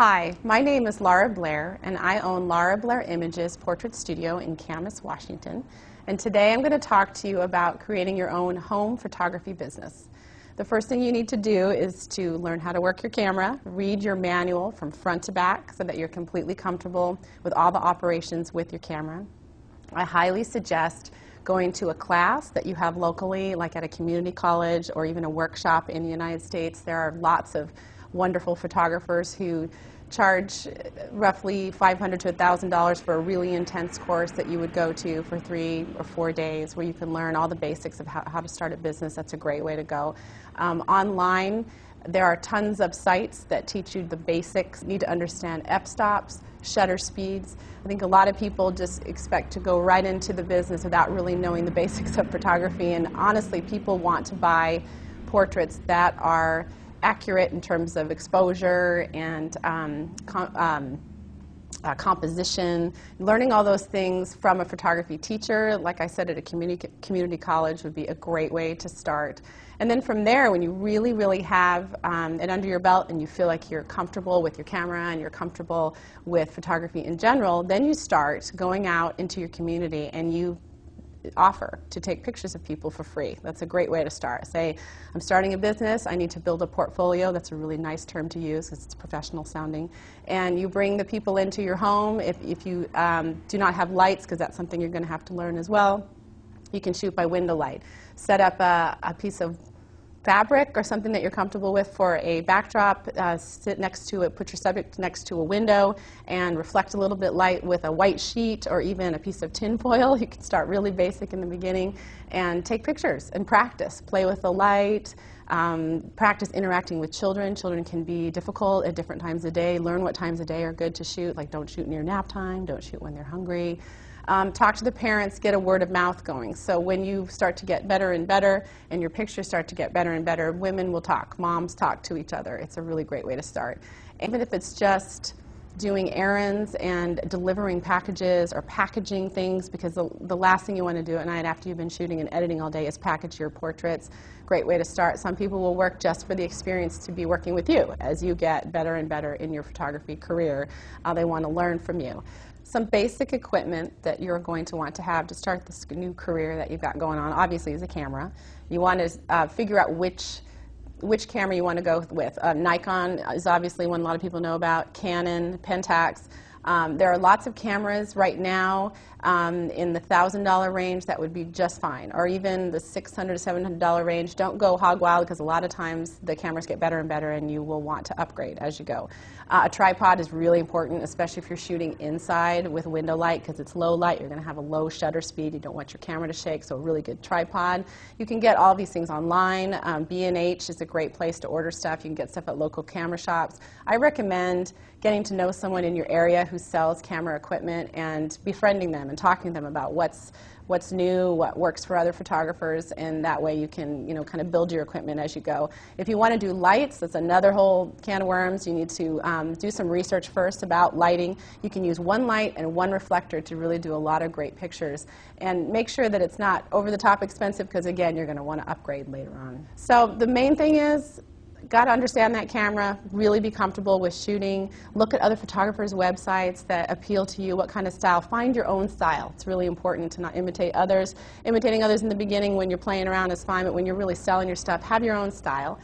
Hi, my name is Laura Blair, and I own Laura Blair Images Portrait Studio in Camas, Washington. And today I'm going to talk to you about creating your own home photography business. The first thing you need to do is to learn how to work your camera, read your manual from front to back so that you're completely comfortable with all the operations with your camera. I highly suggest going to a class that you have locally, like at a community college or even a workshop in the United States. There are lots of wonderful photographers who charge roughly $500 to $1,000 for a really intense course that you would go to for 3 or 4 days where you can learn all the basics of how to start a business. That's a great way to go. Online, there are tons of sites that teach you the basics. You need to understand f-stops, shutter speeds. I think a lot of people just expect to go right into the business without really knowing the basics of photography, and honestly, people want to buy portraits that are accurate in terms of exposure and composition. Learning all those things from a photography teacher, like I said, at a community college would be a great way to start. And then from there, when you really have it under your belt and you feel like you're comfortable with your camera and you're comfortable with photography in general, then you start going out into your community and you offer to take pictures of people for free. That's a great way to start. Say, I'm starting a business, I need to build a portfolio. That's a really nice term to use because it's professional sounding. And you bring the people into your home. If you do not have lights, because that's something you're going to have to learn as well, you can shoot by window light. Set up a piece of fabric or something that you're comfortable with for a backdrop, sit next to it, put your subject next to a window and reflect a little bit light with a white sheet or even a piece of tin foil. You can start really basic in the beginning and take pictures and practice. Play with the light, practice interacting with children. Children can be difficult at different times of day. Learn what times of day are good to shoot, like don't shoot near nap time, don't shoot when they're hungry. Talk to the parents, get a word of mouth going. So when you start to get better and better and your pictures start to get better and better, women will talk, moms talk to each other. It's a really great way to start. Even if it's just doing errands and delivering packages or packaging things, because the last thing you want to do at night after you've been shooting and editing all day is package your portraits. Great way to start. Some people will work just for the experience to be working with you as you get better and better in your photography career. They want to learn from you. Some basic equipment that you're going to want to have to start this new career that you've got going on, obviously, is a camera. You want to figure out which camera you want to go with. Nikon is obviously one a lot of people know about, Canon, Pentax. There are lots of cameras right now in the $1,000 range that would be just fine, or even the $600 to $700 range. Don't go hog wild because a lot of times the cameras get better and better and you will want to upgrade as you go. A tripod is really important, especially if you're shooting inside with window light because it's low light. You're going to have a low shutter speed. You don't want your camera to shake, so a really good tripod. You can get all these things online. B&H is a great place to order stuff. You can get stuff at local camera shops. I recommend getting to know someone in your area who sells camera equipment and befriending them and talking to them about what's new, what works for other photographers, and that way you can, kind of build your equipment as you go. If you want to do lights, that's another whole can of worms. You need to do some research first about lighting. You can use one light and one reflector to really do a lot of great pictures. And make sure that it's not over the top expensive because, again, you're going to want to upgrade later on. So the main thing is, got to understand that camera, really be comfortable with shooting, look at other photographers' websites that appeal to you, what kind of style. Find your own style. It's really important to not imitate others. Imitating others in the beginning when you're playing around is fine, but when you're really selling your stuff, have your own style.